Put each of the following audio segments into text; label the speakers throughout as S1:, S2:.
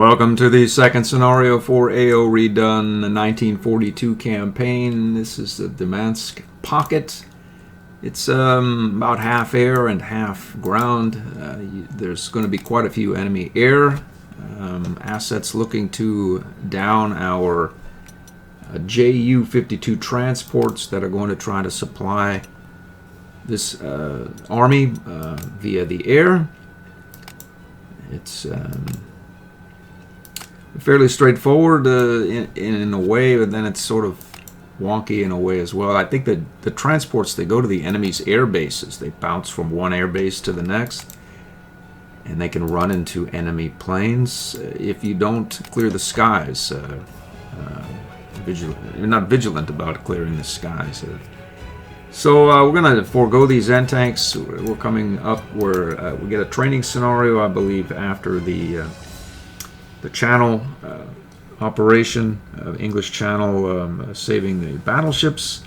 S1: Welcome to the second scenario for AO Redone, the 1942 campaign. This is the Demyansk pocket. It's about half air and half ground. There's going to be quite a few enemy air assets looking to down our Ju-52 transports that are going to try to supply this army via the air. It's fairly straightforward in a way, but then it's sort of wonky in a way as well. I think that the transports, they go to the enemy's air bases. They bounce from one air base to the next, and they can run into enemy planes if you don't clear the skies. You're not vigilant about clearing the skies. So we're going to forego these end tanks. We're coming up where we get a training scenario, I believe, after the channel operation, English channel, saving the battleships.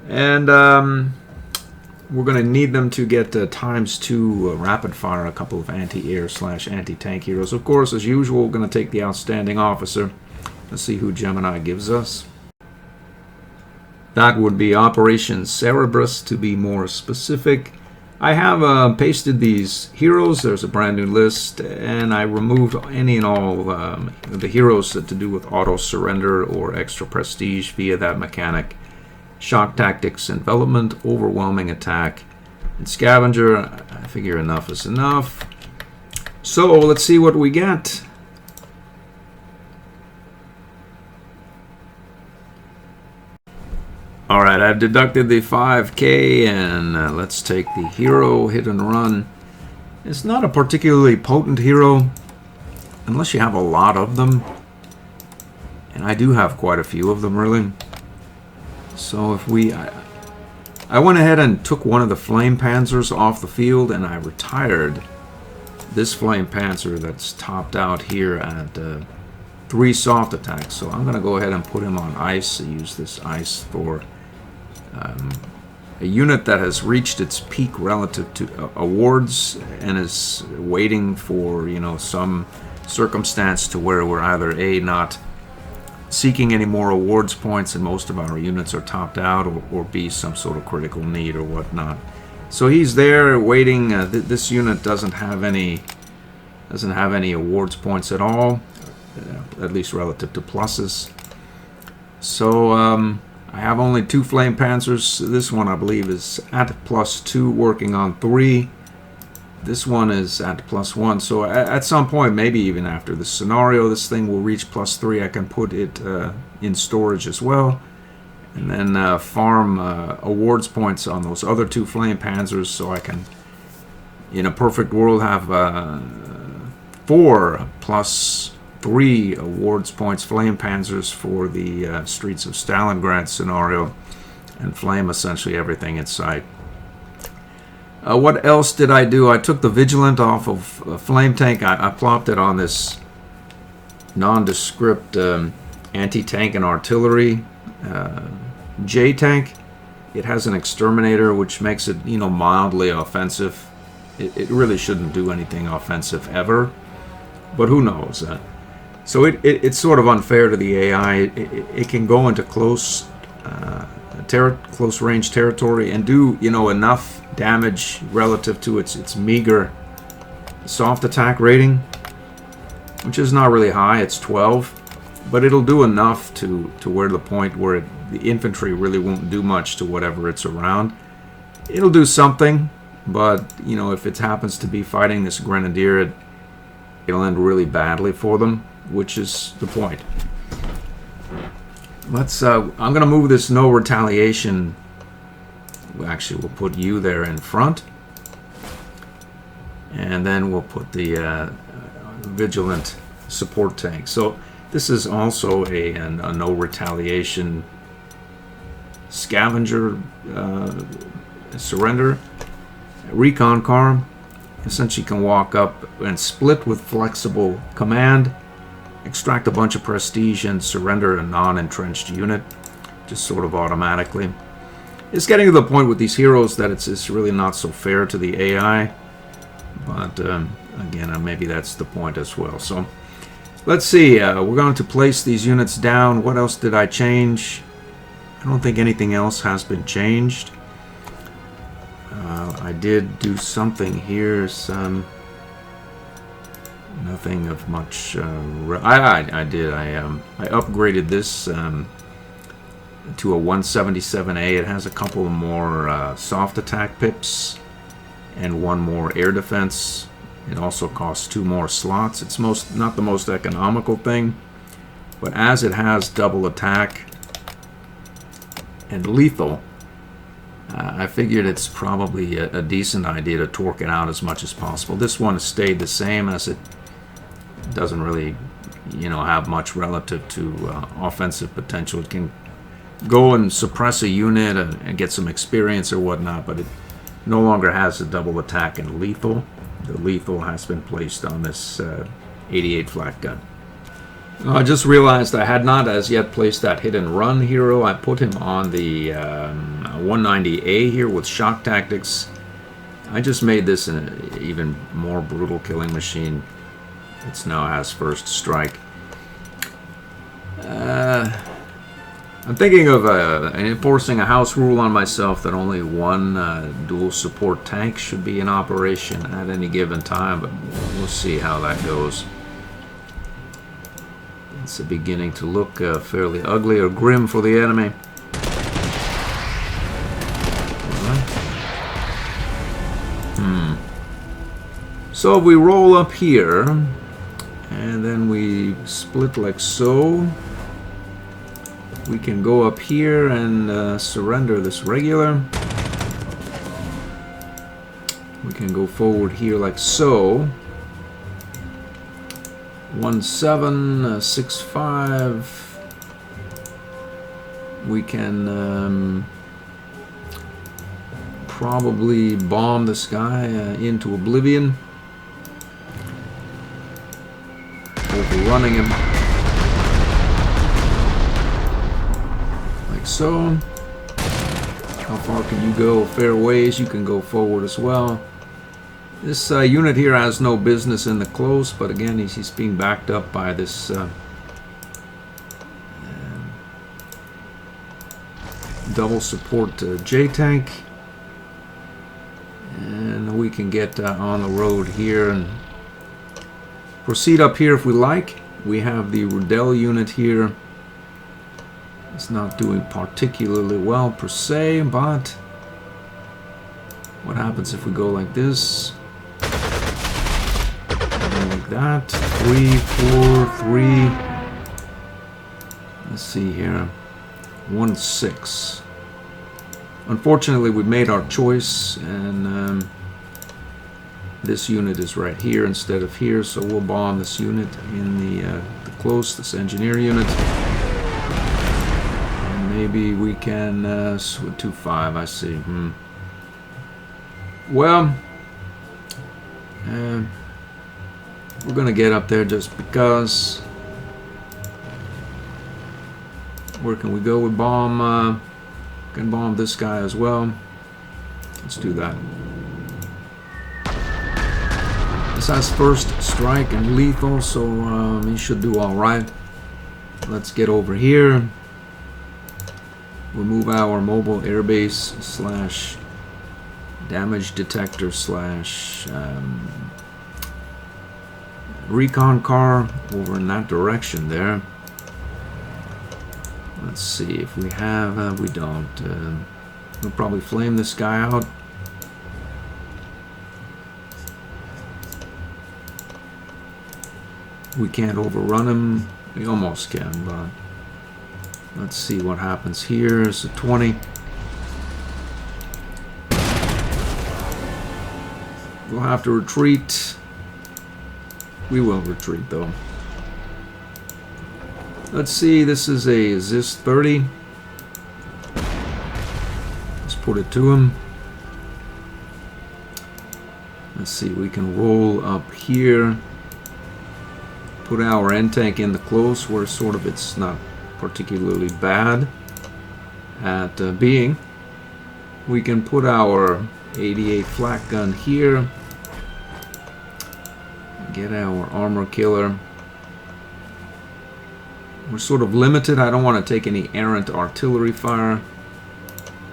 S1: And we're going to need them to get ×2 rapid fire a couple of anti-air / anti-tank heroes. Of course, as usual, we're going to take the outstanding officer. Let's see who Gemini gives us. That would be Operation Cerberus, to be more specific. I have pasted these heroes. There's a brand new list, and I removed any and all the heroes to do with auto surrender or extra prestige via that mechanic. Shock tactics, envelopment, overwhelming attack, and scavenger. I figure enough is enough. So let's see what we get. Alright, I've deducted the 5k, and let's take the hero hit and run. It's not a particularly potent hero, unless you have a lot of them. And I do have quite a few of them, really. So if I went ahead and took one of the flame panzers off the field, and I retired this flame panzer that's topped out here at 3 soft attacks. So I'm going to go ahead and put him on ice. Use this ice for a unit that has reached its peak relative to awards and is waiting for, some circumstance to where we're either A, not seeking any more awards points and most of our units are topped out, or B, some sort of critical need or whatnot. So he's there waiting. This unit doesn't have any awards points at all, at least relative to pluses. So I have only 2 flame panzers. This one, I believe, is at +2, working on 3. This one is at +1. So at some point, maybe even after the scenario, this thing will reach +3. I can put it in storage as well, and then farm awards points on those other 2 flame panzers, so I can, in a perfect world, have 4 +3 awards points flame panzers for the Streets of Stalingrad scenario, and flame essentially everything in sight. What else did I do? I took the Vigilant off of a flame tank. I plopped it on this nondescript anti-tank and artillery J tank. It has an exterminator, which makes it, mildly offensive. It really shouldn't do anything offensive ever, but who knows? So it's sort of unfair to the AI. It can go into close range territory and do enough damage relative to its meager soft attack rating, which is not really high. It's 12, but it'll do enough to where the point where the infantry really won't do much to whatever it's around. It'll do something, but if it happens to be fighting this grenadier, it'll end really badly for them, which is the point. I'm gonna move this no retaliation. Actually, we'll put you there in front, and then we'll put the vigilant support tank. So this is also a no retaliation scavenger surrender recon car. Essentially can walk up and split with flexible command, extract a bunch of prestige, and surrender a non-entrenched unit, just sort of automatically. It's getting to the point with these heroes that it's really not so fair to the AI, but again, maybe that's the point as well. So Let's see, we're going to place these units down. What else did I change? I don't think anything else has been changed. I did do something here, nothing of much. I did. I upgraded this to a 177A. It has a couple more soft attack pips and one more air defense. It also costs 2 more slots. It's not the most economical thing, but as it has double attack and lethal, I figured it's probably a decent idea to torque it out as much as possible. This one has stayed the same, as it doesn't really, have much relative to offensive potential. It can go and suppress a unit and get some experience or whatnot, but it no longer has a double attack and lethal. The lethal has been placed on this 88 flak gun. I just realized I had not as yet placed that hit and run hero. I put him on the 190A here with shock tactics. I just made this an even more brutal killing machine. It now has first strike. I'm thinking of enforcing a house rule on myself that only one dual support tank should be in operation at any given time, but we'll see how that goes. It's beginning to look fairly ugly or grim for the enemy. So we roll up here, and then we split like so. We can go up here and surrender this regular. We can go forward here like so. 1765. We can probably bomb this guy into oblivion, overrunning him like so. How far can you go? Fair ways. You can go forward as well. This unit here has no business in the close, but again, he's being backed up by this double support J-tank. And we can get on the road here and proceed up here if we like. We have the Redone unit here. It's not doing particularly well per se, but what happens if we go like this? Like that. 3, 4, 3. Let's see here. 1, 6. Unfortunately, we made our choice, and this unit is right here instead of here, so we'll bomb this unit in the close, this engineer unit. And maybe we can 2-5, I see. Well, we're gonna get up there just because. Where can we go with bomb? Can bomb this guy as well. Let's do that. This has first strike and lethal, so he should do all right. Let's get over here. Remove our mobile airbase slash damage detector slash recon car over in that direction there. Let's see if we have, we don't. We'll probably flame this guy out. We can't overrun him. We almost can, but let's see what happens here. It's a 20. We'll have to retreat. We will retreat though. Let's see, this is a ZIS 30. Let's put it to him. Let's see, we can roll up here. Put our end tank in the close where sort of it's not particularly bad at being. We can put our 88 flak gun here. Get our armor killer. We're sort of limited. I don't want to take any errant artillery fire.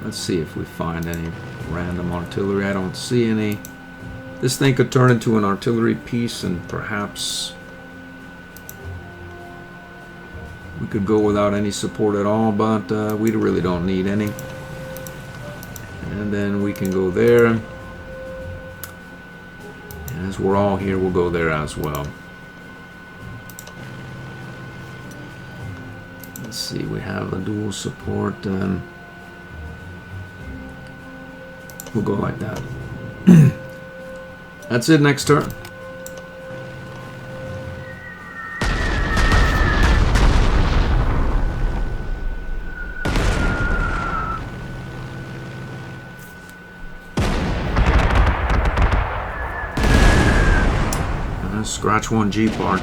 S1: Let's see if we find any random artillery. I don't see any. This thing could turn into an artillery piece, and perhaps we could go without any support at all, but we really don't need any. And then we can go there. And as we're all here, we'll go there as well. Let's see, we have a dual support. We'll go like that. That's it, next turn. Scratch 1G part.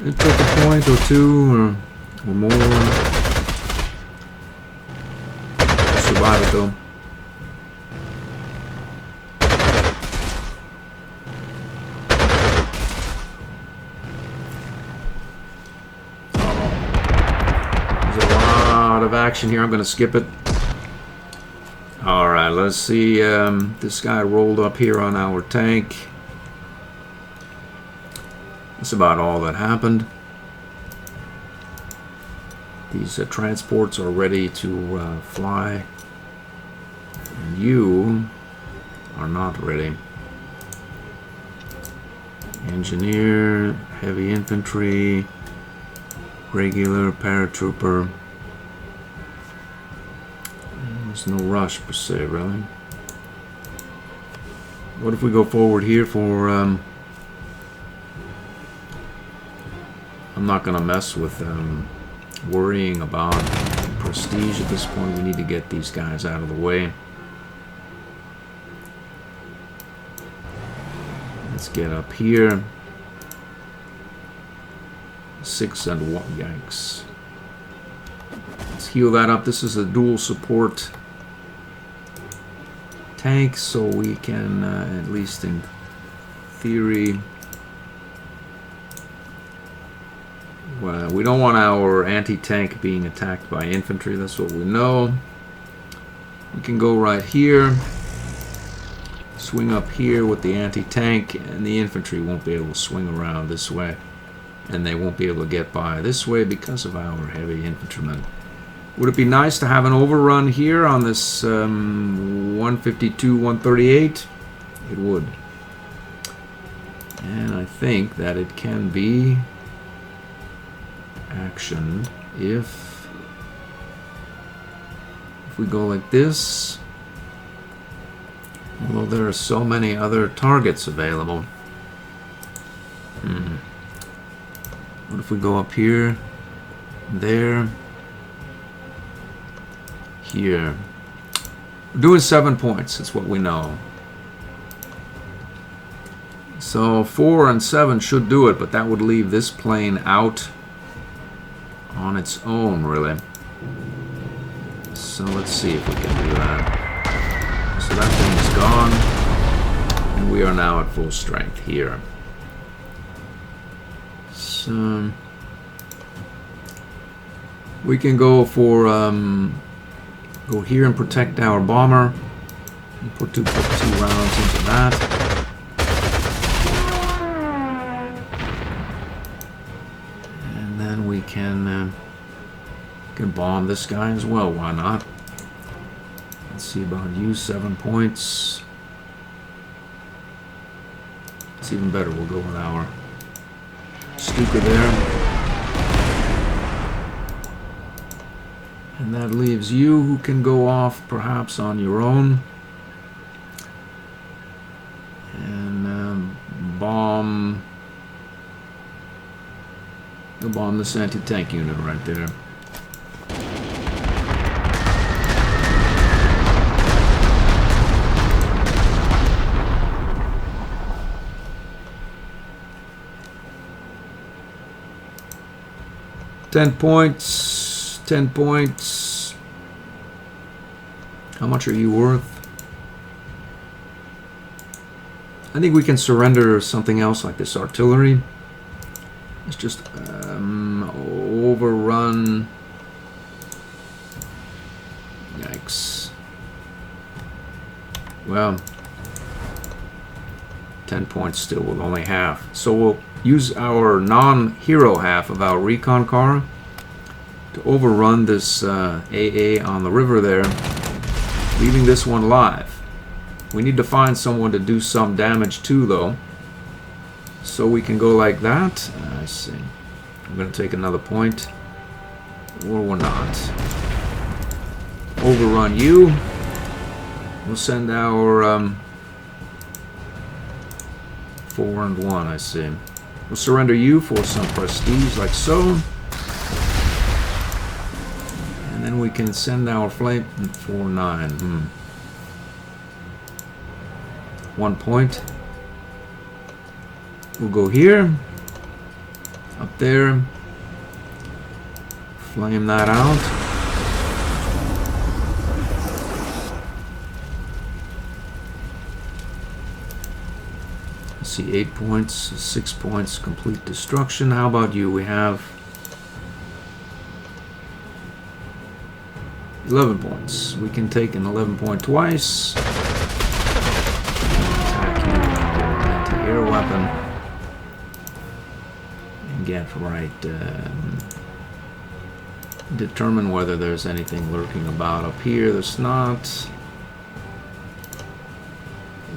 S1: It took a point or two or more. Survive it though. Of action here. I'm going to skip it. Alright, let's see. This guy rolled up here on our tank. That's about all that happened. These transports are ready to fly. And you are not ready. Engineer, heavy infantry, regular paratrooper. There's no rush per se, really. What if we go forward here for... I'm not going to mess with worrying about prestige at this point. We need to get these guys out of the way. Let's get up here. 6 and 1. Yikes. Let's heal that up. This is a dual support tank, so we can, at least in theory, well, we don't want our anti-tank being attacked by infantry. That's what we know. We can go right here, swing up here with the anti-tank, and the infantry won't be able to swing around this way, and they won't be able to get by this way because of our heavy infantrymen. Would it be nice to have an overrun here on this 152, 138? It would. And I think that it can be actioned if we go like this. Although there are so many other targets available. What if we go up here, there, here? We're doing 7 points, that's what we know. So 4 and 7 should do it, but that would leave this plane out on its own, really. So let's see if we can do that. So that thing is gone, and we are now at full strength here. So we can go for go here and protect our bomber. And put two rounds into that. And then we can bomb this guy as well. Why not? Let's see about you. 7 points. It's even better. We'll go with our Stuka there. And that leaves you, who can go off perhaps on your own and bomb this anti-tank unit right there. 10 points. 10 points. How much are you worth? I think we can surrender something else like this artillery. Let's just overrun. Yikes. Well, 10 points still with only half. So we'll use our non-hero half of our recon car to overrun this AA on the river there, leaving this one live. We need to find someone to do some damage to, though. So we can go like that. I see. I'm going to take another point. Or we're not. Overrun you. We'll send our 4 and 1, I see. We'll surrender you for some prestige, like so. And then we can send our flame for 9. 1 point. We'll go here. Up there. Flame that out. Let's see, 8 points, 6 points, complete destruction. How about you? We have 11 points. We can take an 11 point twice. Anti-air weapon. And get right. Determine whether there's anything lurking about up here. There's not.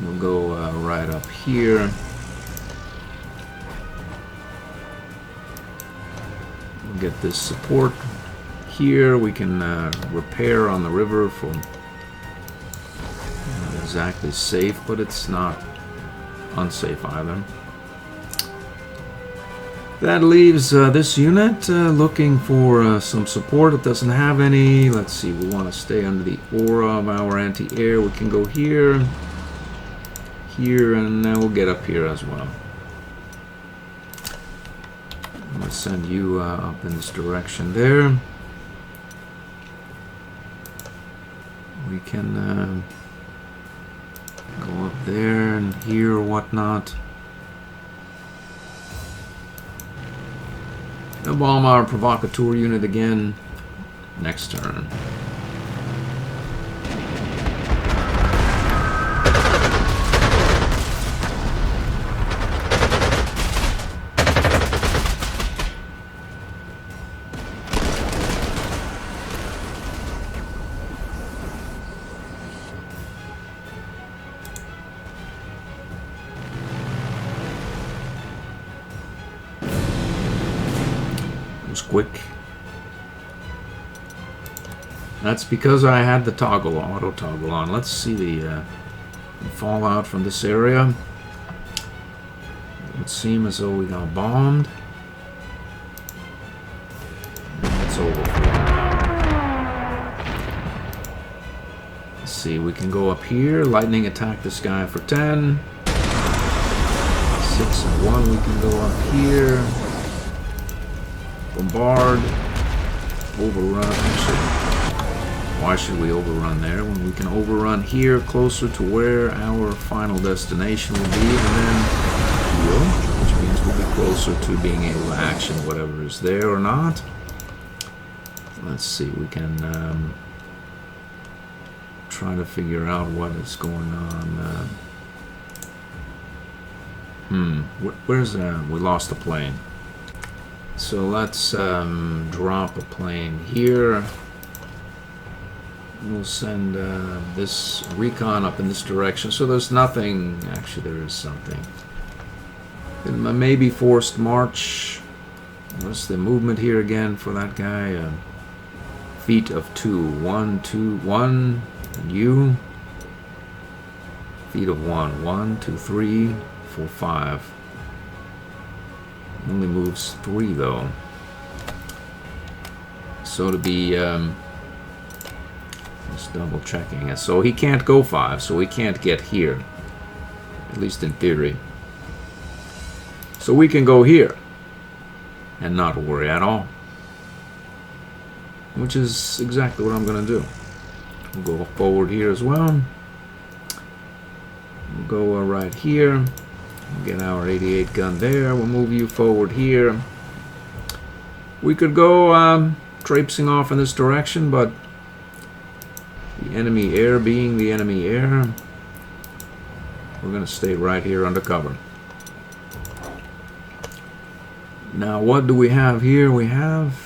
S1: We'll go right up here. We'll get this support here. We can repair on the river for not exactly safe, but it's not unsafe either. That leaves this unit looking for some support. It doesn't have any. Let's see, we want to stay under the aura of our anti-air. We can go here, here, and then we'll get up here as well. I'm going to send you up in this direction there. We can go up there and here or whatnot. We'll bomb our provocateur unit again next turn. Quick. That's because I had the toggle, auto toggle on. Let's see the fallout from this area. It would seem as though we got bombed. And it's over for now. Let's see, we can go up here. Lightning attack this guy for 10. 6 and 1, we can go up here. Bombard, overrun. Actually, why should we overrun there when we can overrun here closer to where our final destination will be, and then heal, which means we'll be closer to being able to action whatever is there or not. Let's see, we can try to figure out what is going on. Where's we lost the plane. So let's drop a plane here. We'll send this recon up in this direction. So there's nothing. Actually, there is something. Maybe forced march. What's the movement here again for that guy? Feet of 2. 1, 2, 1. And you. Feet of 1. 1, 2, 3, 4, 5. Only moves 3 though. So to be just double checking it. So he can't go 5, so he can't get here. At least in theory. So we can go here and not worry at all. which is exactly what I'm going to do. We'll go forward here as well. We'll go right here. We'll get our 88 gun there. We'll move you forward here. We could go traipsing off in this direction, but the enemy air being the enemy air, we're going to stay right here under cover. Now, what do we have here? We have...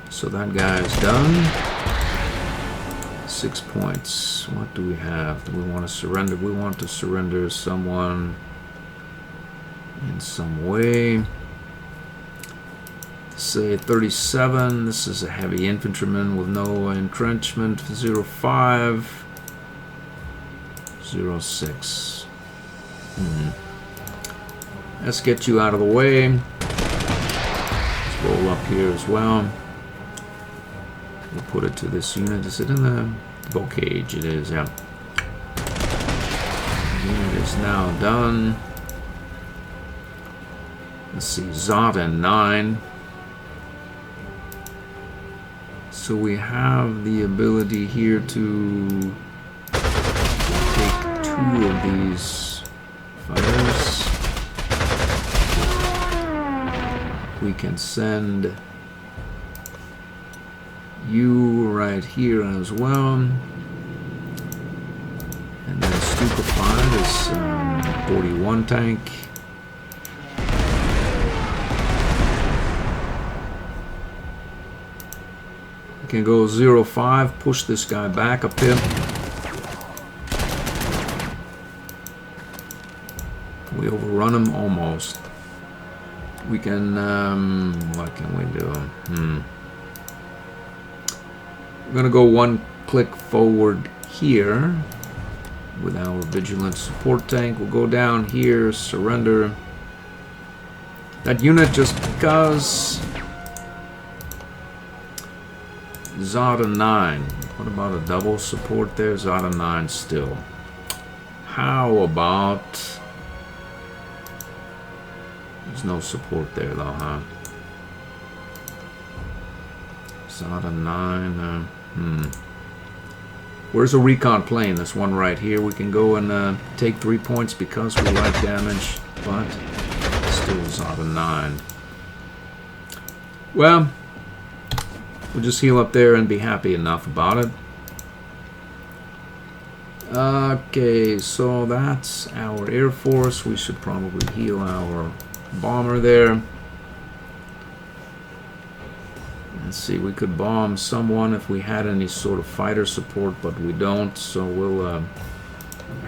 S1: So that guy's done. 6 points. What do we have? Do we want to surrender? We want to surrender someone in some way. Say 37. This is a heavy infantryman with no entrenchment. 05. 06. Let's get you out of the way. Let's roll up here as well. We'll put it to this unit. Is it in the bow cage? It is, yeah. The unit is now done. Let's see, Zotin 9. So we have the ability here to take 2 of these fighters. We can send you right here as well. And then Stupefied is 41 tank. We can go 05, push this guy back a bit. We overrun him almost. We can, what can we do? We're going to go 1 click forward here with our vigilant support tank. We'll go down here, surrender. That unit just because... Zada 9. What about a double support there? Zada 9 still. How about... There's no support there though, huh? Zada 9. Where's a recon plane? This one right here. We can go and take 3 points because we like damage, but still Zada 9. Well, we'll just heal up there and be happy enough about it. Okay, so that's our Air Force. We should probably heal our bomber there. Let's see, we could bomb someone if we had any sort of fighter support, but we don't, so we'll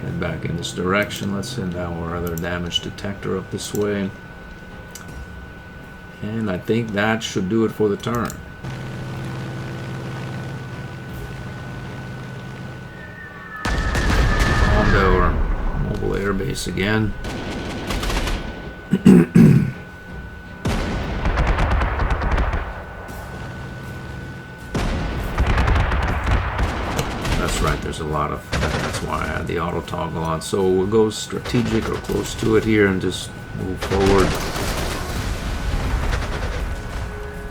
S1: head back in this direction. Let's send our other damage detector up this way. And I think that should do it for the turn. Bombed our mobile airbase again. That's right, there's a lot of... That's why I had the auto toggle on. So we'll go strategic or close to it here and just move forward.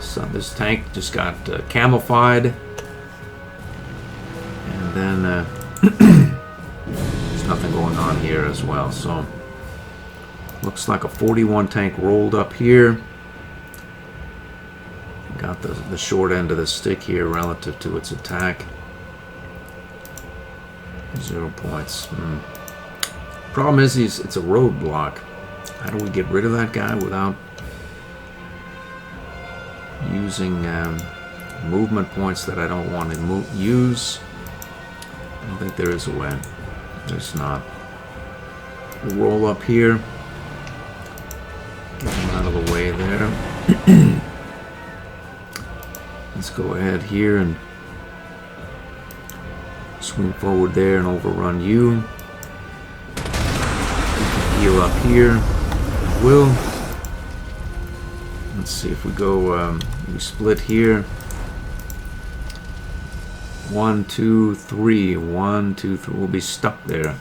S1: So this tank just got camouflaged. And then there's nothing going on here as well. So looks like a 41 tank rolled up here. Got the short end of the stick here relative to its attack. 0 points. Problem is, it's a roadblock. How do we get rid of that guy without using movement points that I don't want to use? I don't think there is a way. There's not. We'll roll up here. Get him out of the way there. Let's go ahead here and swing forward there and overrun you. We can heal up here. Will. Let's see if we go, we split here. 1, 2, 3. 1, 2, 3. We'll be stuck there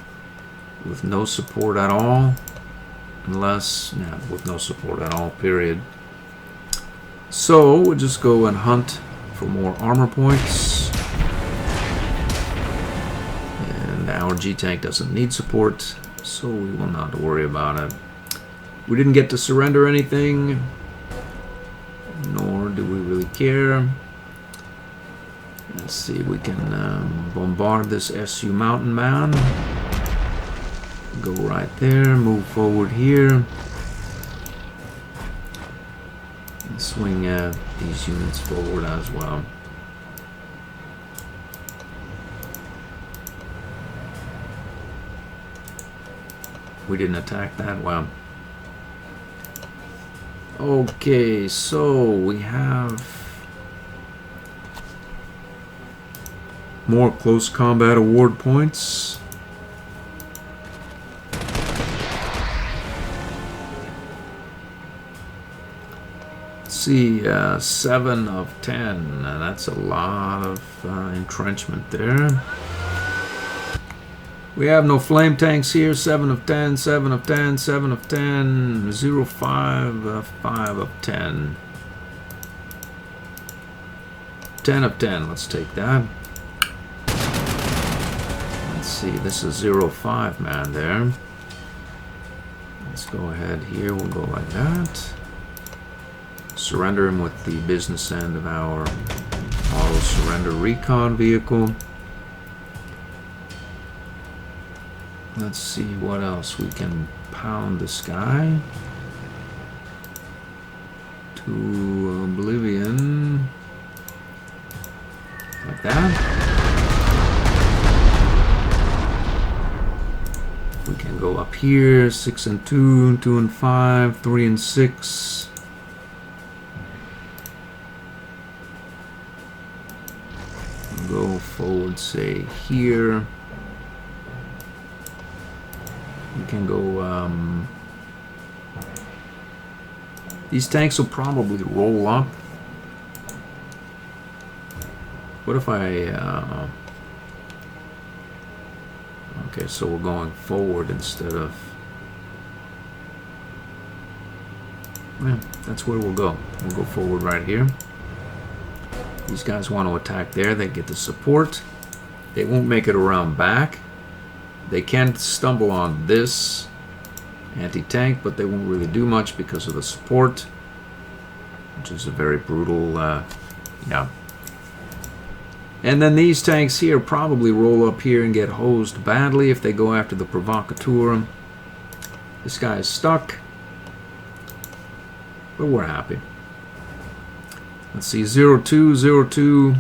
S1: with no support at all. Unless, with no support at all, period. So we'll just go and hunt for more armor points. And our G-Tank doesn't need support, so we will not worry about it. We didn't get to surrender anything, nor do we really care. Let's see, we can bombard this SU Mountain Man. Go right there, move forward here. And swing these units forward as well. We didn't attack that well. Okay, so we have more close combat award points. Let's see, 7 of 10. That's a lot of entrenchment there. We have no flame tanks here. 7 of 10, 7 of 10, 7 of 10, 0, 5, 5 of 10. 10 of 10, let's take that. Let's see, this is 0, 5 man there. Let's go ahead here, we'll go like that. Surrender him with the business end of our auto surrender recon vehicle. Let's see what else we can pound this guy to oblivion, like that. We can go up here, 6 and 2, 2 and 5, 3 and 6. Go forward, say here. We can go, these tanks will probably roll up. What if I, okay, so we're going forward instead of, yeah, that's where we'll go. We'll go forward right here. These guys want to attack there, they get the support. They won't make it around back. They can stumble on this anti-tank, but they won't really do much because of the support, which is a very brutal, yeah. And then these tanks here probably roll up here and get hosed badly if they go after the provocateur. This guy is stuck, but we're happy. Let's see, 0-2, 0-2.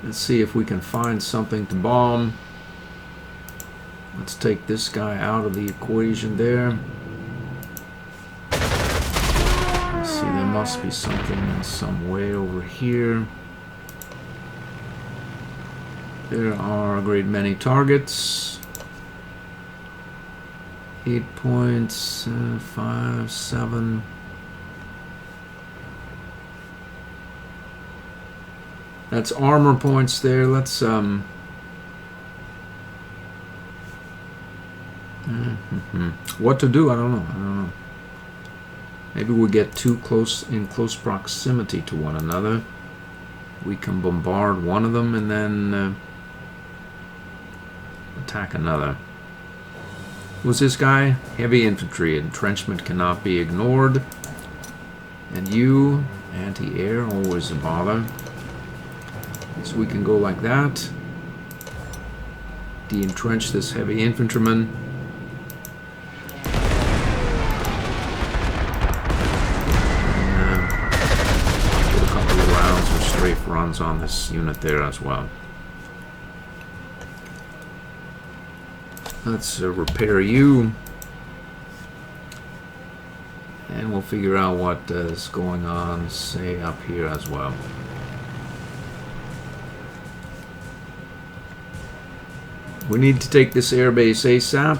S1: Let's see if we can find something to bomb. Let's take this guy out of the equation there. Let's see, there must be something in some way over here. There are a great many targets. 8 points, 5, 7. That's armor points there. Let's what to do? I don't know. Maybe we get too close, in close proximity to one another. We can bombard one of them and then attack another. Who's this guy? Heavy infantry. Entrenchment cannot be ignored. And you, anti-air, always a bother. So we can go like that. De-entrench this heavy infantryman. And put a couple of rounds or strafe runs on this unit there as well. Let's repair you. And we'll figure out what is going on, say, up here as well. We need to take this airbase ASAP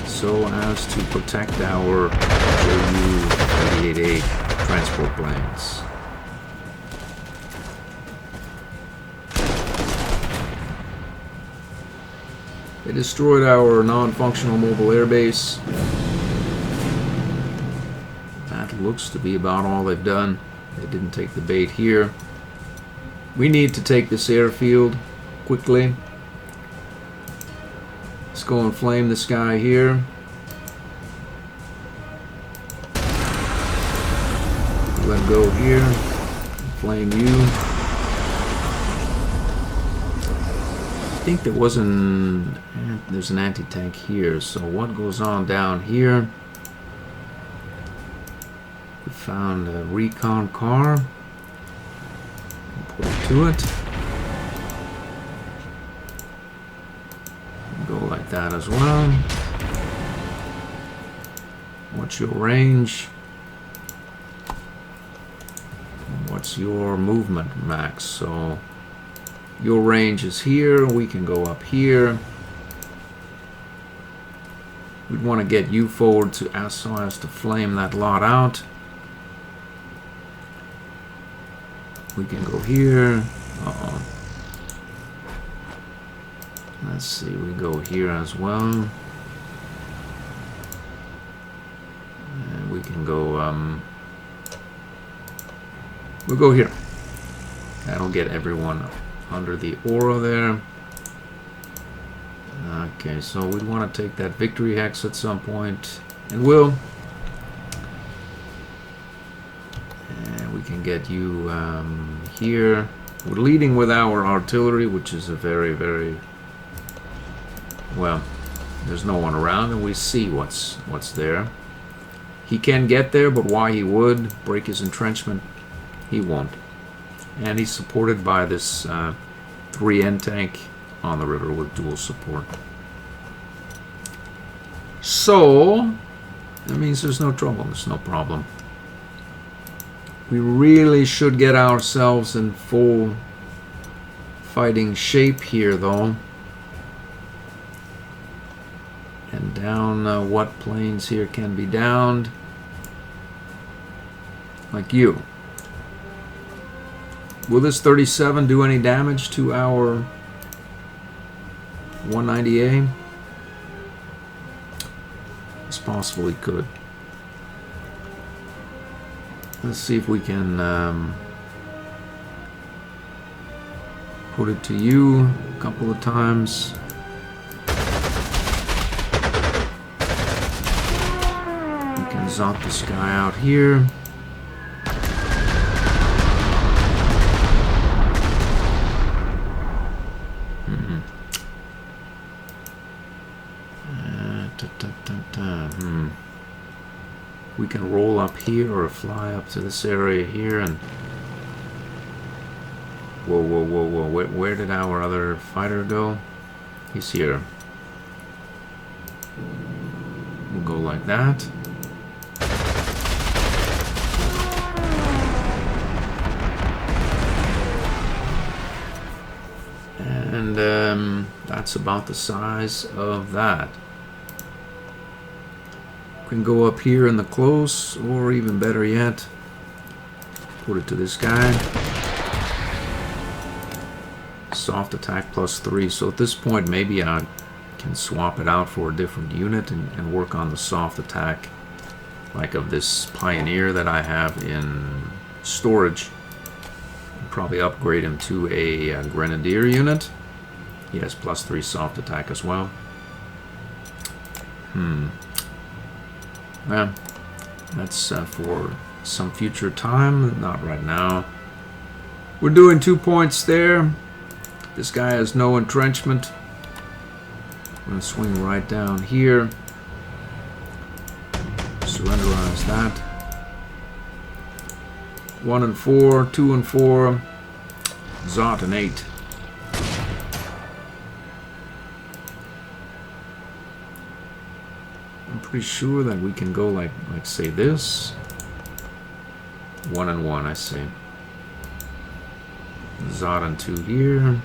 S1: so as to protect our Ju-38A transport planes. They destroyed our non-functional mobile airbase. looks to be about all they've done. They didn't take the bait here. We need to take this airfield quickly. Let's go and flame this guy here. Let go here. Flame you. I think there was there's an anti-tank here. So what goes on down here? We found a recon car. Put it to it. Go like that as well. What's your range? What's your movement max? So your range is here. We can go up here. We'd want to get you forward so as to flame that lot out. We can go here. Uh-oh. Let's see, we go here as well. And we can go, we'll go here. That'll get everyone under the aura there. Okay, so we want to take that victory hex at some point, and we'll. And we can get you here. We're leading with our artillery, which is a very, very well. There's no one around, and we see what's there. He can get there, but why he would break his entrenchment, he won't. And he's supported by this 3N tank on the river with dual support. So that means there's no trouble, there's no problem. We really should get ourselves in full fighting shape here, though. And down what planes here can be downed? Like you. Will this 37 do any damage to our 190A? It's possible he could. Let's see if we can put it to you a couple of times. We can zop this guy out here. We can roll up here or fly up to this area here and whoa, whoa, whoa, whoa, where did our other fighter go? He's here. We'll go like that. And that's about the size of that. Can go up here in the close, or even better yet, put it to this guy. Soft attack +3. So at this point, maybe I can swap it out for a different unit and work on the soft attack, like of this Pioneer that I have in storage. Probably upgrade him to a Grenadier unit. He has +3 soft attack as well. Well, that's for some future time, not right now. We're doing 2 points there. This guy has no entrenchment. I'm going to swing right down here. Surrenderize that. 1 and 4, 2 and 4, Zot and 8. Pretty sure that we can go like say this. 1 and 1, I see. Zod and 2 here.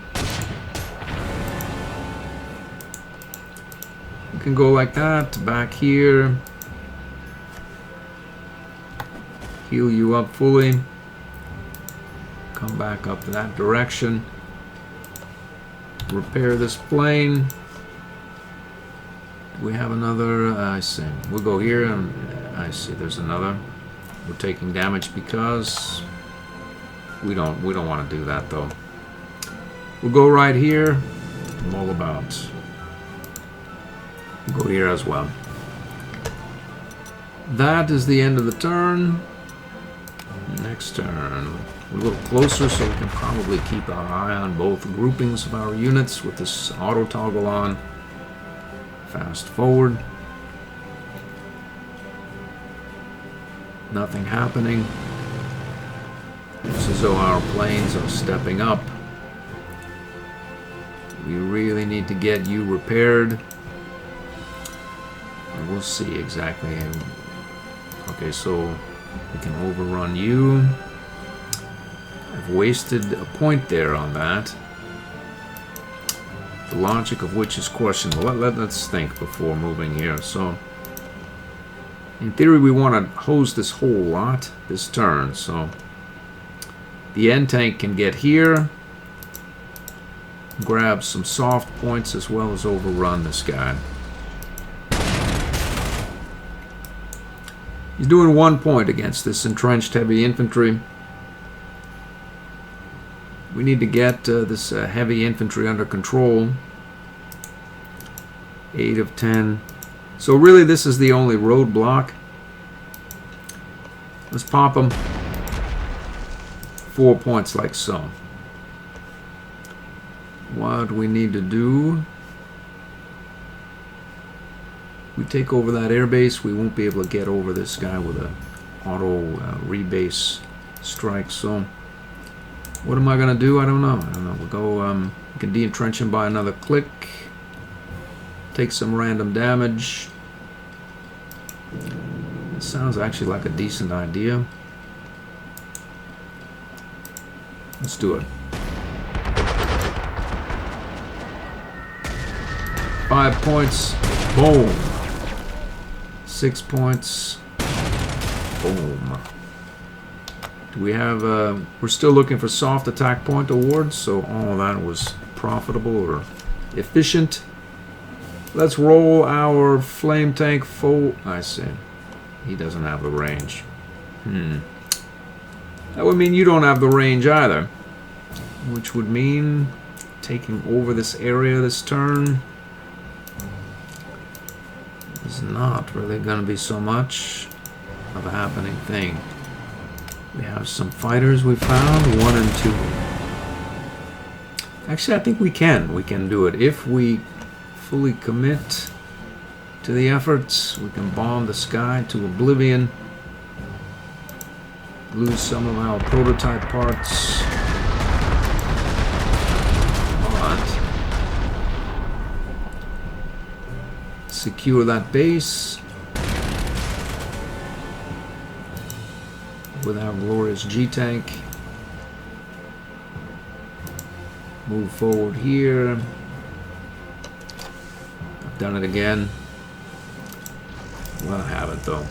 S1: We can go like that, back here. Heal you up fully. Come back up that direction. Repair this plane. We have another, I see. We'll go here and I see there's another. We're taking damage because we don't want to do that though. We'll go right here. I'm all about. We'll go here as well. That is the end of the turn. Next turn. We're a little closer, so we can probably keep our eye on both groupings of our units with this auto toggle on. Fast forward. Nothing happening. Looks as though our planes are stepping up. We really need to get you repaired. And we'll see exactly. Okay, so we can overrun you. I've wasted a point there on that. The logic of which is questionable. Let's think before moving here. So, in theory, we want to hose this whole lot this turn. So, the end tank can get here, grab some soft points as well as overrun this guy. He's doing 1 point against this entrenched heavy infantry. We need to get this heavy infantry under control. 8 of 10. So really this is the only roadblock. Let's pop them. 4 points like so. What we need to do... we take over that airbase, we won't be able to get over this guy with a auto rebase strike. So what am I going to do? I don't know. We'll go, we can de-entrench him by another click. Take some random damage. It sounds actually like a decent idea. Let's do it. 5 points. Boom. 6 points. Boom. Do we have, we're still looking for soft attack point awards, so all of that was profitable or efficient. Let's roll our flame tank full. I see. He doesn't have the range. That would mean you don't have the range either, which would mean taking over this area this turn is not really going to be so much of a happening thing. We have some fighters we found, 1 and 2. Actually, I think we can do it. If we fully commit to the efforts, we can bomb the sky to oblivion, lose some of our prototype parts. Secure that base with our glorious G-Tank. Move forward here. I've done it again. Well, I haven't though.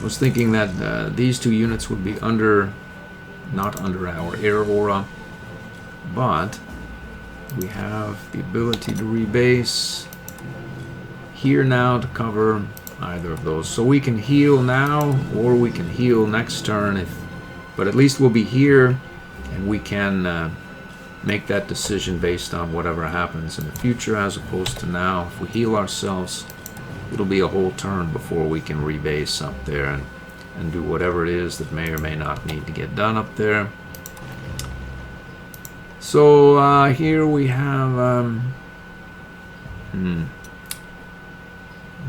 S1: I was thinking that these 2 units would be not under our air aura, but we have the ability to rebase here now to cover either of those. So we can heal now, or we can heal next turn, but at least we'll be here, and we can make that decision based on whatever happens in the future, as opposed to now. If we heal ourselves, it'll be a whole turn before we can rebase up there and do whatever it is that may or may not need to get done up there. So here we have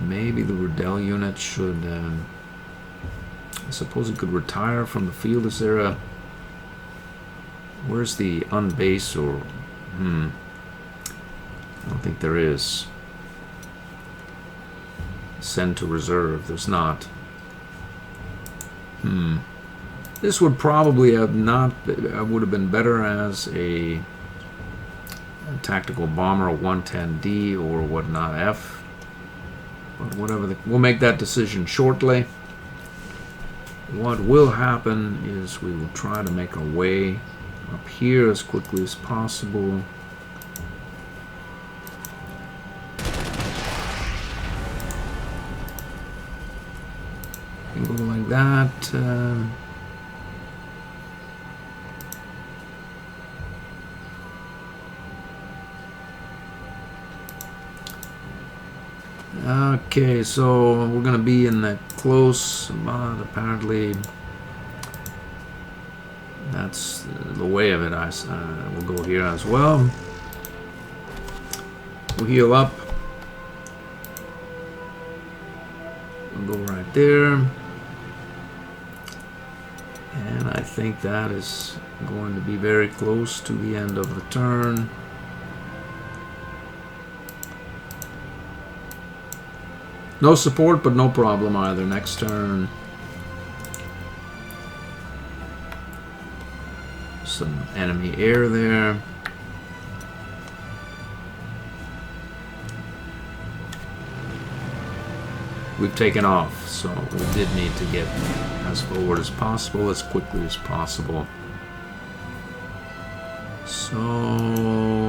S1: maybe the Redone unit should I suppose it could retire from the field. Is there a, where's the unbase, or I don't think there is. Send to reserve. There's not. This would probably have would have been better as a tactical bomber, a 110D or whatnot, F. But whatever, we'll make that decision shortly. What will happen is we will try to make our way up here as quickly as possible. Go like that. Okay, so we're gonna be in the close, but apparently that's the way of it. We'll go here as well. We'll heal up. We'll go right there. And I think that is going to be very close to the end of the turn. No support, but no problem either. Next turn. Some enemy air there. We've taken off, so we did need to get as forward as possible, as quickly as possible. So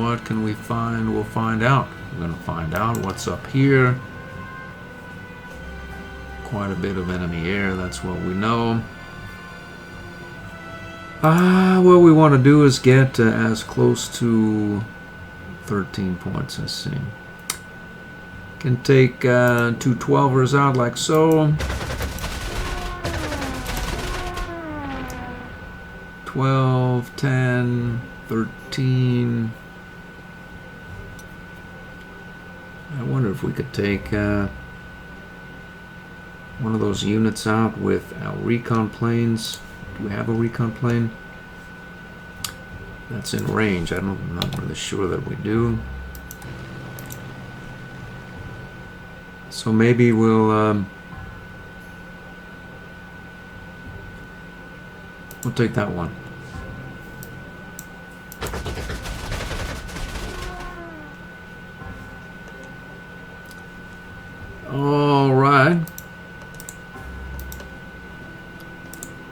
S1: what can we find? We'll find out. We're going to find out what's up here. Quite a bit of enemy air, that's what we know. What we want to do is get as close to 13 points, let's see. Can take 2 12ers out like so. 12, 10, 13. I wonder if we could take one of those units out with our recon planes. Do we have a recon plane? That's in range. I'm not really sure that we do. So maybe we'll take that one. All right.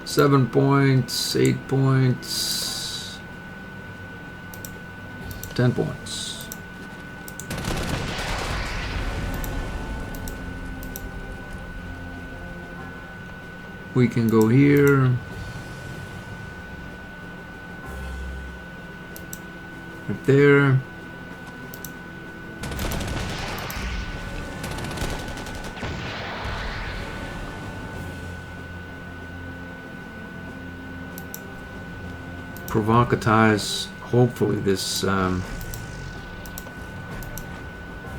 S1: 7 points, 8 points, 10 points. We can go here. Right there. Provocatize. Hopefully this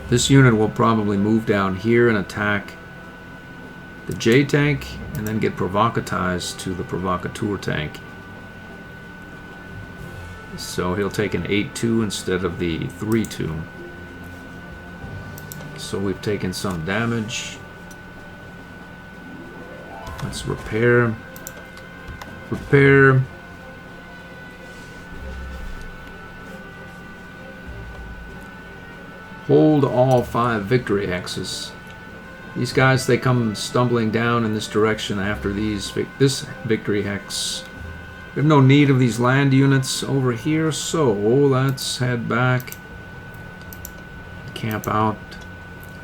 S1: this unit will probably move down here and attack the J tank and then get provocatized to the provocateur tank. So he'll take an 8-2 instead of the 3-2. So we've taken some damage. Let's repair. Repair. Hold all 5 victory hexes. These guys, they come stumbling down in this direction after this victory hex. We have no need of these land units over here, so let's head back. Camp out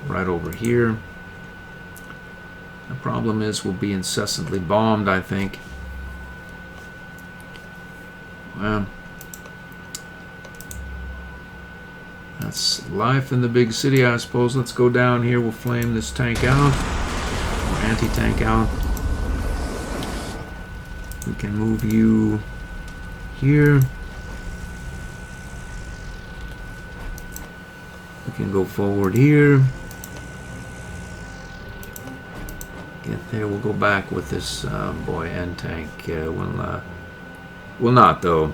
S1: right over here. The problem is we'll be incessantly bombed, I think. Well, that's life in the big city, I suppose. Let's go down here. We'll flame this tank out. Or anti-tank out. We can move you here. We can go forward here. Get there. We'll go back with this boy end tank. We'll not, though.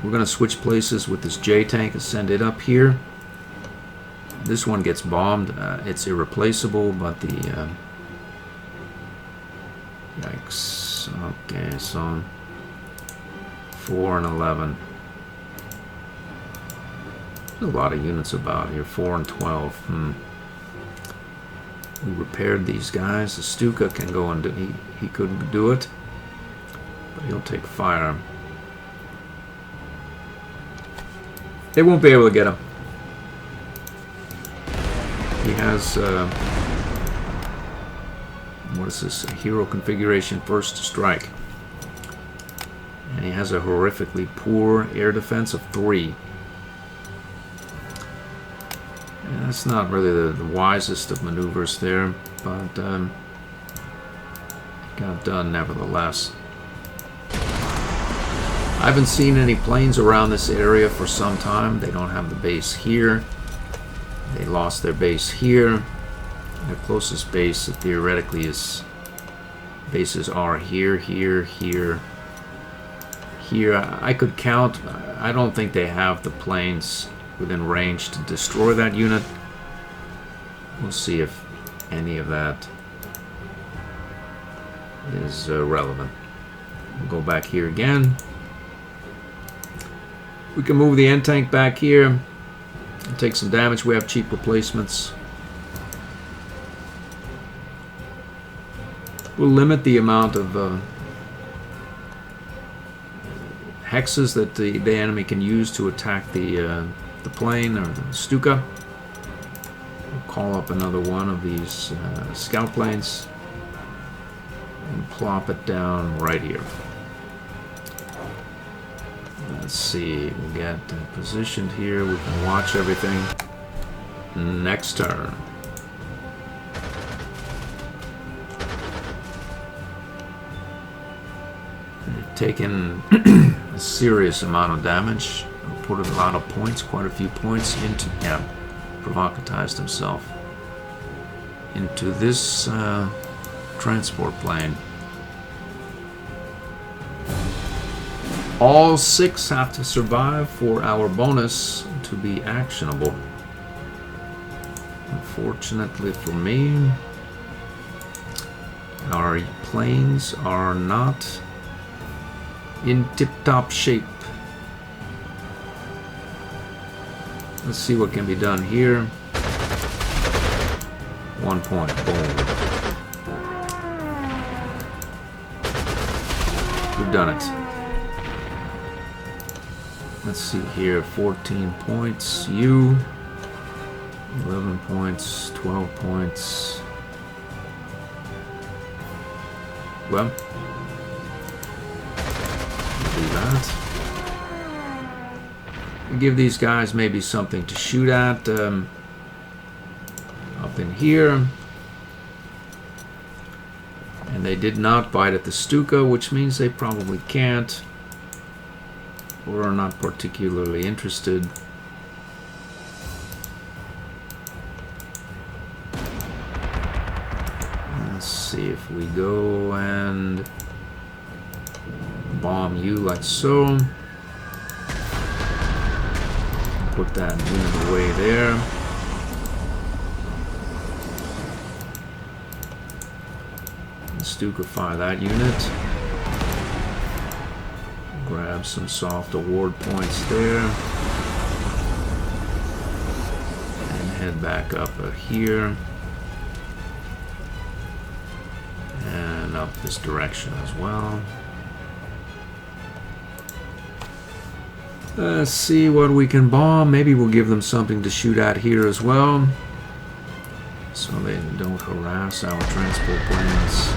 S1: We're going to switch places with this J tank and send it up here. This one gets bombed. It's irreplaceable, but the... yikes. Okay, so 4 and 11. There's a lot of units about here. 4 and 12. We repaired these guys. The Stuka can go and do... He couldn't do it. But he'll take fire. They won't be able to get him. He has What is this? A hero configuration, first strike. And he has a horrifically poor air defense of 3. Yeah, that's not really the wisest of maneuvers there, but got done nevertheless. I haven't seen any planes around this area for some time. They don't have the base here. They lost their base here. Their closest base theoretically is bases are here, here, here, here. I could count. I don't think they have the planes within range to destroy that unit. We'll see if any of that is relevant. We'll go back here again. We can move the end tank back here and take some damage. We have cheap replacements. We'll limit the amount of hexes that the enemy can use to attack the plane or the Stuka. We'll call up another one of these scout planes and plop it down right here. Let's see, we'll get positioned here. We can watch everything. Next turn. They've taken a serious amount of damage. Put a lot of points, quite a few points into, yeah, provocatized himself into this transport plane. All 6 have to survive for our bonus to be actionable. Unfortunately for me, our planes are not in tip-top shape. Let's see what can be done here. 1 point. Boom. We've done it. Let's see here. 14 points. You. 11 points. 12 points. Well, we'll do that. Give these guys maybe something to shoot at up in here. And they did not bite at the Stuka, which means they probably can't or are not particularly interested. Let's see if we go and bomb you like so. Put that unit away there. And Stukify that unit. Grab some soft award points there. And head back up here. And up this direction as well. Let's see what we can bomb. Maybe we'll give them something to shoot at here as well, so they don't harass our transport planes.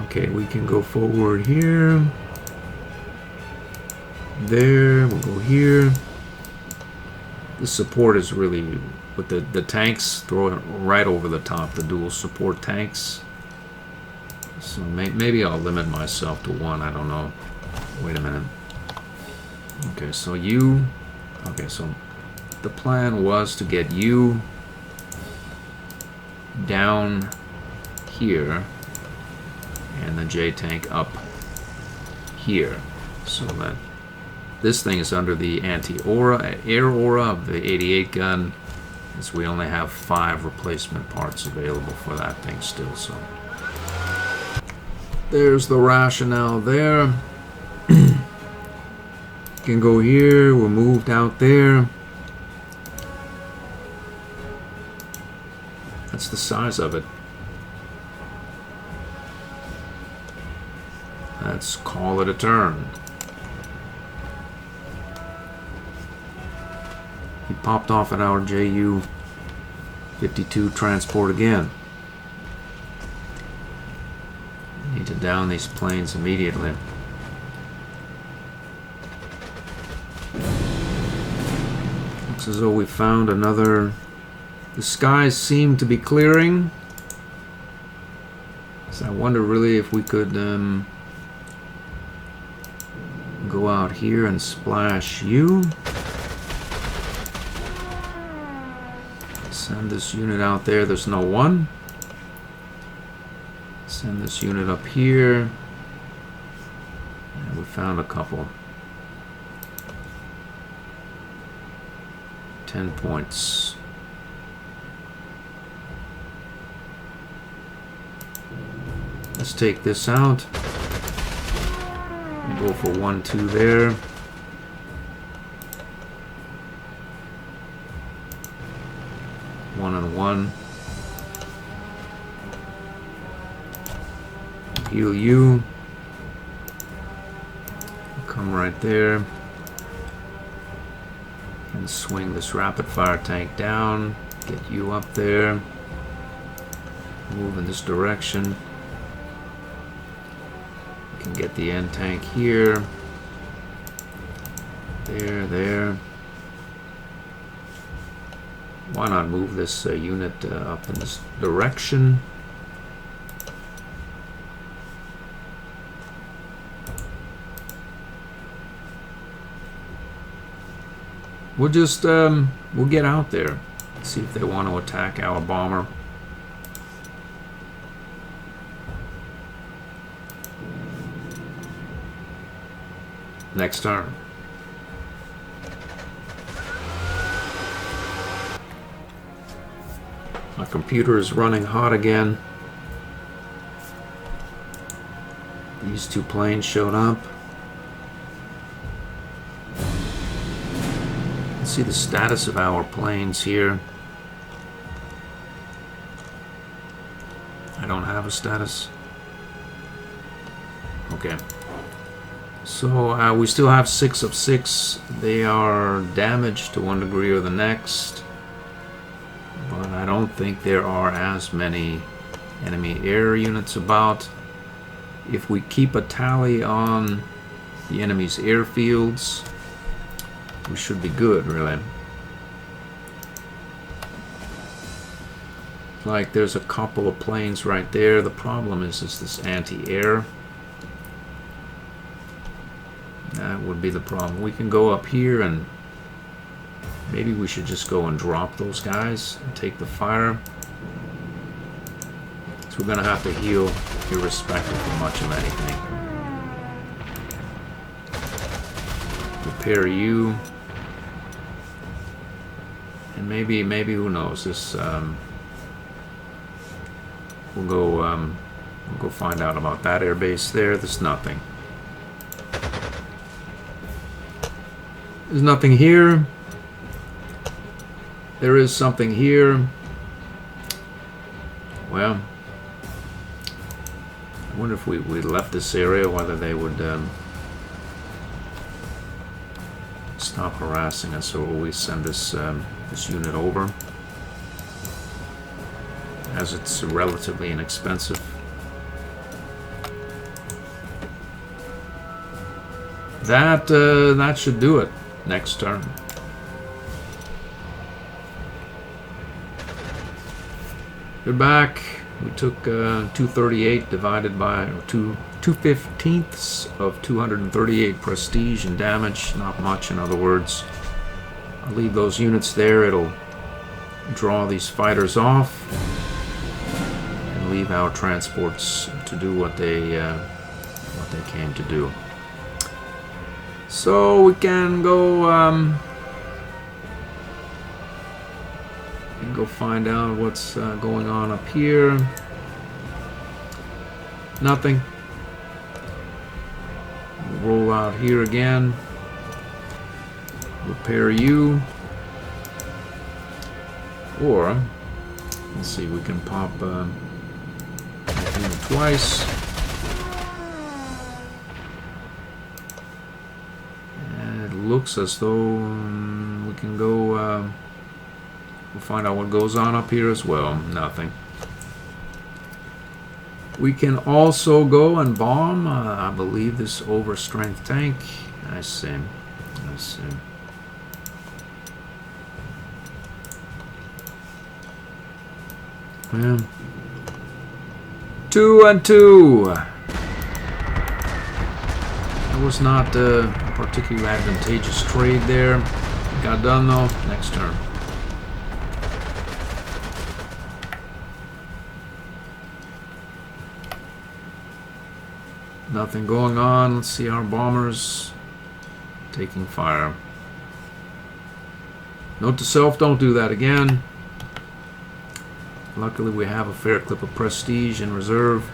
S1: Okay, we can go forward here. There, we'll go here. The support is really, with the tanks, throw it right over the top, the dual support tanks. So maybe I'll limit myself to 1, I don't know. Wait a minute. Okay, so you, okay, so the plan was to get you down here and the J tank up here, so that this thing is under the anti-aura, air aura of the 88 gun, as we only have 5 replacement parts available for that thing still. So there's the rationale there. Can go here. We're moved out there. That's the size of it. Let's call it a turn. He popped off at our Ju-52 transport again. Need to down these planes immediately. Looks as though we found another... The skies seem to be clearing. So I wonder really if we could go out here and splash you. Send this unit out there. There's no one. Send this unit up here. And we found a couple. 10 points. Let's take this out. Go for 1-2 there. One on one. Heal you. Come right there. And swing this rapid fire tank down. Get you up there. Move in this direction. Can get the end tank here. There. Why not move this unit up in this direction? We'll just we'll get out there, see if they want to attack our bomber. Next turn. My computer is running hot again. These two planes showed up. Let's see the status of our planes here. I don't have a status. Okay. So we still have 6 of 6. They are damaged to one degree or the next. But I don't think there are as many enemy air units about. If we keep a tally on the enemy's airfields, we should be good, really. Like there's a couple of planes right there. The problem is this anti-air. That would be the problem. We can go up here and maybe we should just go and drop those guys and take the fire. So we're gonna have to heal irrespective of much of anything. Repair you. And maybe who knows, this we'll go find out about that airbase there. There's nothing. There's nothing here. There is something here. Well, I wonder if we left this area, whether they would stop harassing us, or will we send this this unit over, as it's relatively inexpensive. That should do it. Next turn. We're back. We took 238 divided by, or 2/15 of 238 prestige and damage. Not much, in other words. I'll leave those units there. It'll draw these fighters off and leave our transports to do what they came to do. So we can go find out what's going on up here. Nothing. Roll out here again. Repair you. Or let's see, we can pop unit twice. looks as though we can go. We'll find out what goes on up here as well. Nothing. We can also go and bomb, I believe, this overstrength tank. I see. I see. Yeah. 2 and 2. That was not a particularly advantageous trade there. Got done though. Next turn. Nothing going on. Let's see our bombers taking fire. Note to self, don't do that again. Luckily we have a fair clip of prestige in reserve.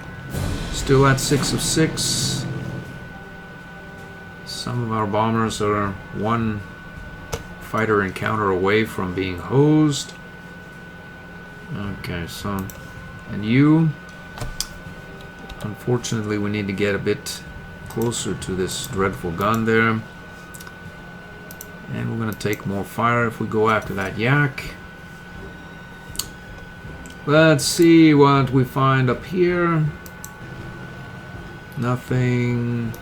S1: Still at 6 of 6. Some of our bombers are one fighter encounter away from being hosed. Okay, so, and you, unfortunately we need to get a bit closer to this dreadful gun there. And we're going to take more fire if we go after that yak. Let's see what we find up here. Nothing.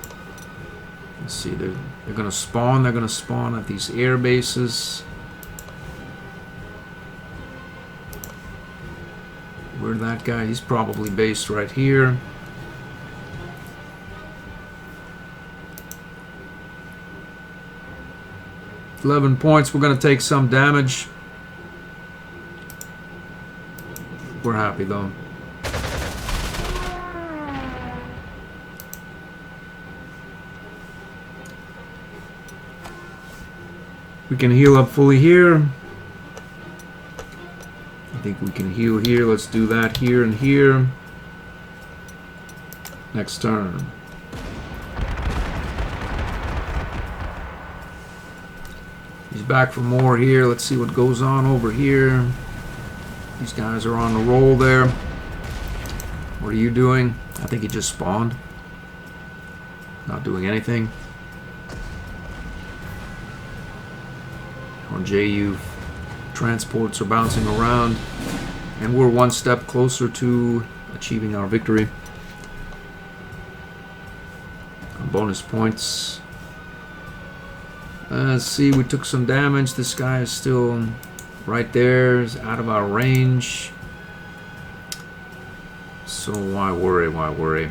S1: Let's see, they're going to spawn. They're going to spawn at these air bases. Where'd that guy? He's probably based right here. $11 points. We're going to take some damage. We're happy though. We can heal up fully here. I think we can heal here. Let's do that here and here. Next turn. He's back for more here. Let's see what goes on over here. These guys are on the roll there. What are you doing? I think he just spawned. Not doing anything. Our JU transports are bouncing around. And we're one step closer to achieving our victory. Bonus points. Let's see, we took some damage. This guy is still right there, is out of our range. So why worry, why worry?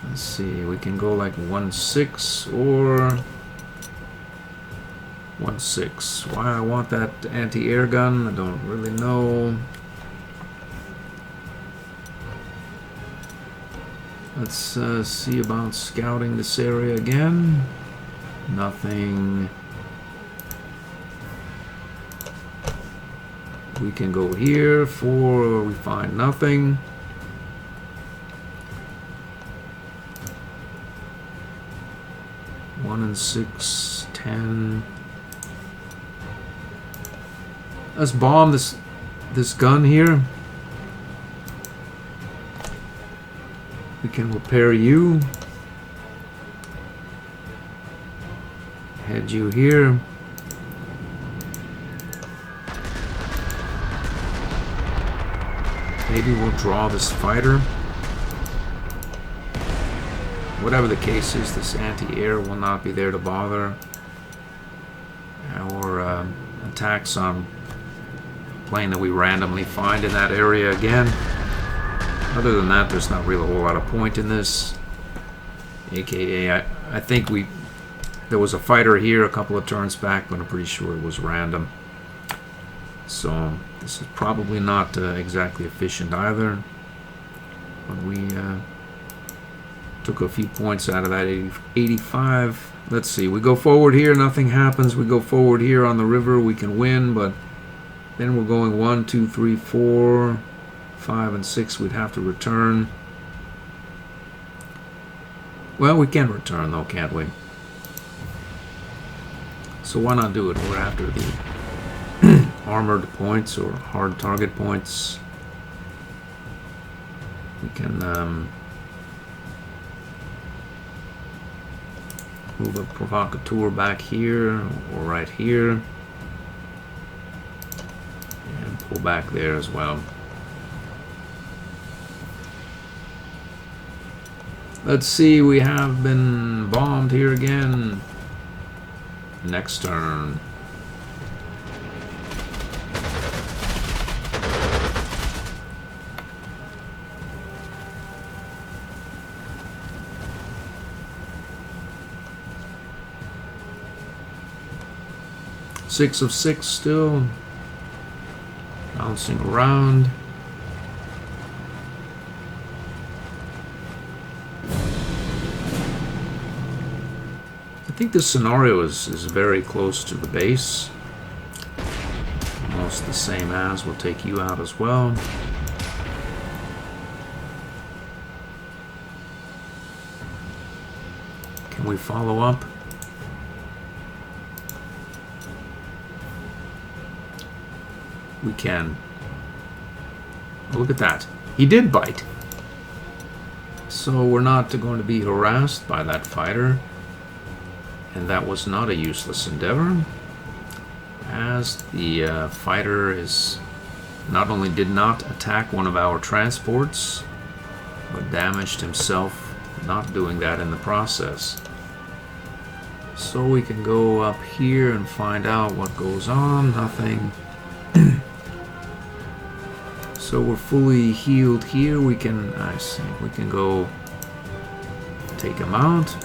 S1: Let's see, we can go like 1-6 or 1-6. Why I want that anti-air gun, I don't really know. Let's see about scouting this area again. Nothing. We can go here for we find nothing. One and 6, 10. Let's bomb this gun here. We can repair you. Head you here. Maybe we'll draw this fighter. Whatever the case is, this anti-air will not be there to bother our attacks on plane that we randomly find in that area again. Other than that, there's not really a whole lot of point in this. AKA, I think there was a fighter here a couple of turns back, but I'm pretty sure it was random. So this is probably not exactly efficient either. But we took a few points out of that 85. Let's see, we go forward here, nothing happens. We go forward here on the river, we can win, but then we're going 1, 2, 3, 4, 5, and 6. We'd have to return. Well, we can return though, can't we? So why not do it? We're after the armored points or hard target points. Move a provocateur back here or right here. And pull back there as well. Let's see, we have been bombed here again. Next turn. Six of six still. Bouncing around. I think this scenario is very close to the base. Almost the same as. We'll take you out as well. Can we follow up? We can. Look at that. He did bite. So we're not going to be harassed by that fighter. And that was not a useless endeavor, as the fighter is not only did not attack one of our transports, but damaged himself, not doing that in the process. So we can go up here and find out what goes on. Nothing. So we're fully healed here. We can, I think we can go take him out.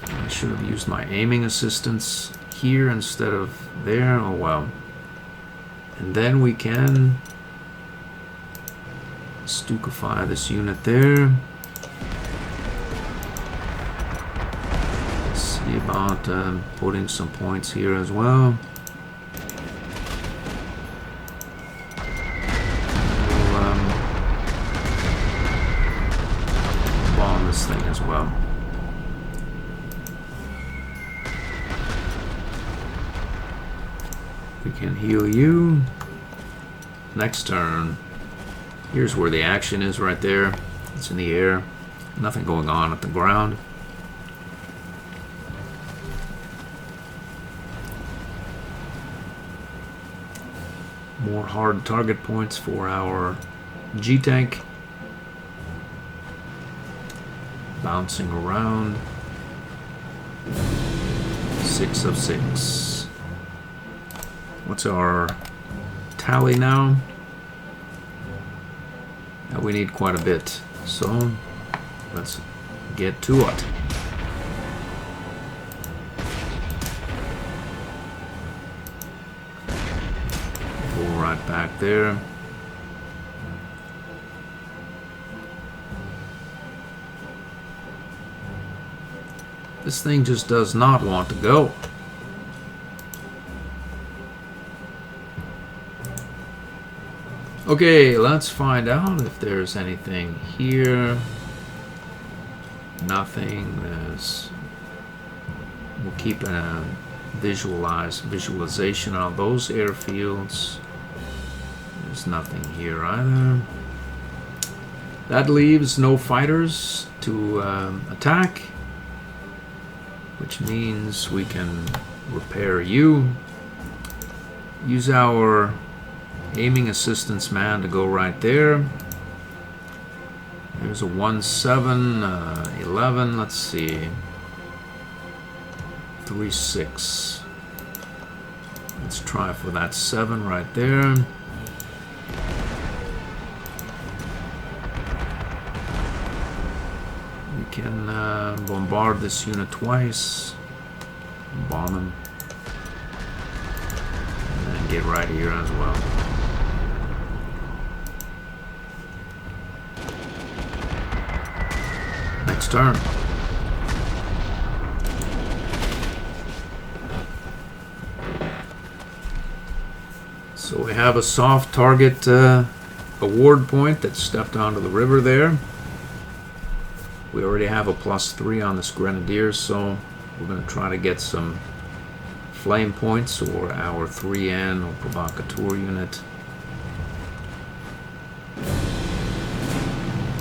S1: I should have used my aiming assistance here instead of there. Oh well. And then we can Stukify this unit there. Let's see about putting some points here as well. We'll bomb this thing as well. We can heal you. Next turn. Here's where the action is right there. It's in the air. Nothing going on at the ground. More hard target points for our G-Tank. Bouncing around. 6 of 6. What's our tally now? We need quite a bit, so let's get to it. Go right back there. This thing just does not want to go. Okay, let's find out if there's anything here. Nothing. We'll keep a visualization on those airfields. There's nothing here either. That leaves no fighters to attack, which means we can repair you. Use our aiming assistance man to go right there. There's a 1-7, 11, let's see. 3-6. Let's try for that 7 right there. We can bombard this unit twice. Bomb him. And then get right here as well. Next turn. So we have a soft target award point that stepped onto the river there. We already have a +3 on this Grenadier, so we're going to try to get some flame points or our 3N or Provocateur unit.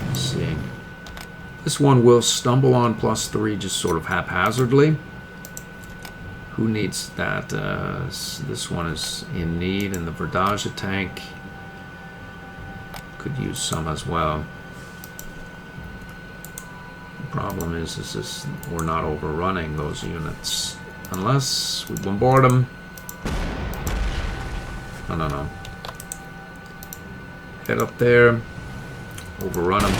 S1: Let's see. This one will stumble on +3 just sort of haphazardly. Who needs that? This one is in need, and the Verdage tank could use some as well. The problem is we're not overrunning those units unless we bombard them. No. Head up there, overrun them,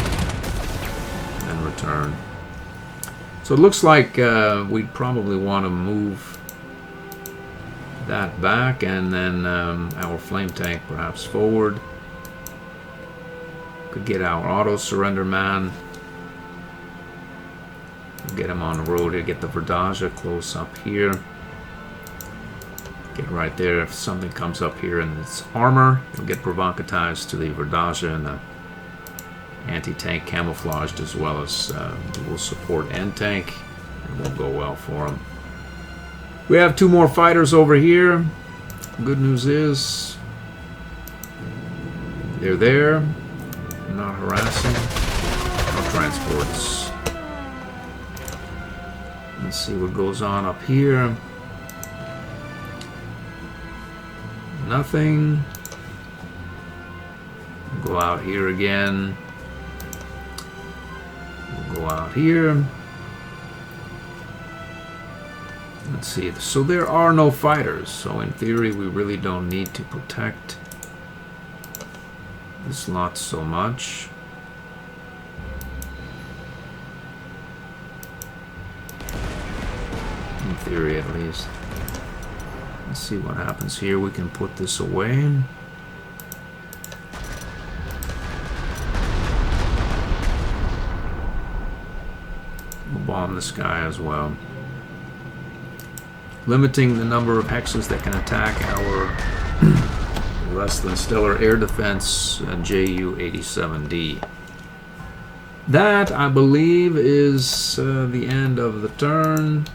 S1: and return. So it looks like we'd probably want to move that back, and then our flame tank perhaps forward. Could get our auto surrender man. Get him on the road here. Get the Verdage close up here. Get right there. If something comes up here in its armor, you'll get provocatized to the Verdage, and the anti-tank camouflaged as well as dual support and tank. It won't go well for them. We have 2 more fighters over here. Good news is they're there. Not harassing. No transports. Let's see what goes on up here. Nothing. We'll go out here again. We'll go out here. Let's see. So there are no fighters. So in theory, we really don't need to protect this lot so much. In theory, at least. Let's see what happens here. We can put this away. We'll bomb this guy as well. Limiting the number of hexes that can attack our less than stellar air defense Ju-87D. That, I believe, is the end of the turn.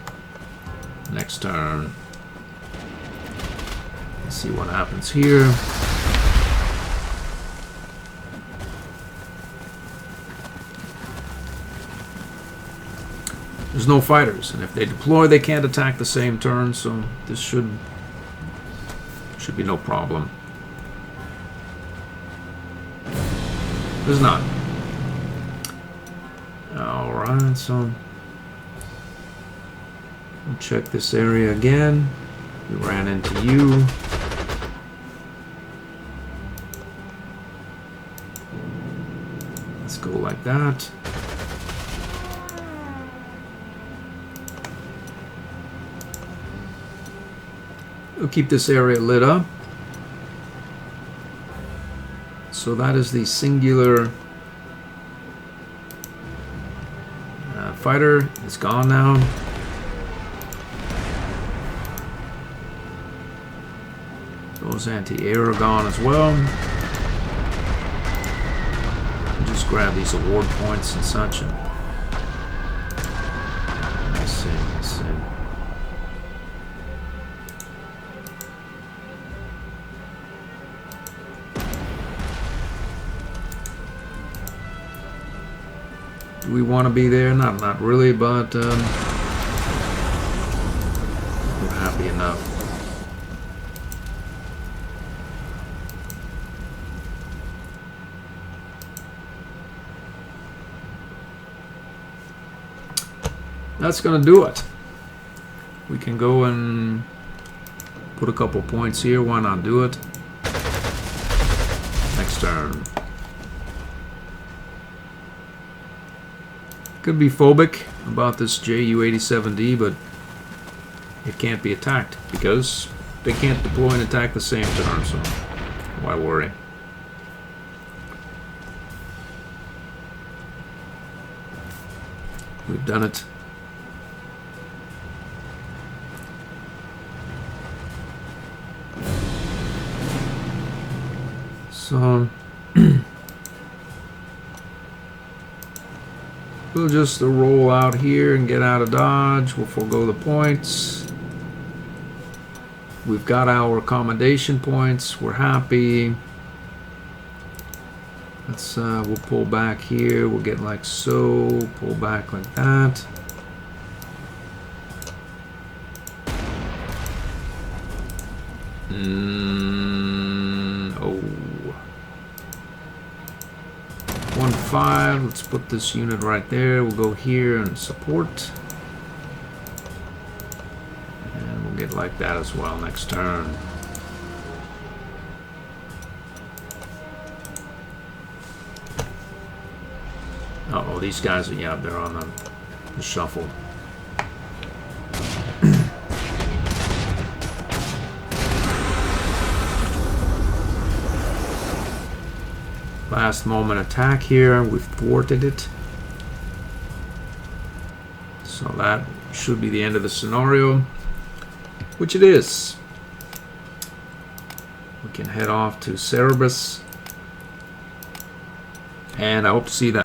S1: Next turn. Let's see what happens here. There's no fighters, and if they deploy, they can't attack the same turn, so this should be no problem. There's not. Alright, so we'll check this area again. We ran into you. Let's go like that. We'll keep this area lit up. So that is the singular fighter. It's gone now. Those anti-air are gone as well. Just grab these award points and such. And let's see. Do we want to be there? Not really, but we're happy enough. That's going to do it. We can go and put a couple points here. Why not do it? Next turn. Could be phobic about this Ju-87D, but it can't be attacked because they can't deploy and attack the same turn, so why worry? We've done it. So we'll just roll out here and get out of dodge. We'll forego the points. We've got our accommodation points. We're happy. Let's we'll pull back here. We'll get like so. Pull back like that. Oh. 1-5. Let's put this unit right there. We'll go here and support. And we'll get like that as well next turn. Uh-oh, these guys are, yeah, they're on the shuffle. Last moment attack here, we've thwarted it. So that should be the end of the scenario, which it is. We can head off to Cerebus, and I hope to see that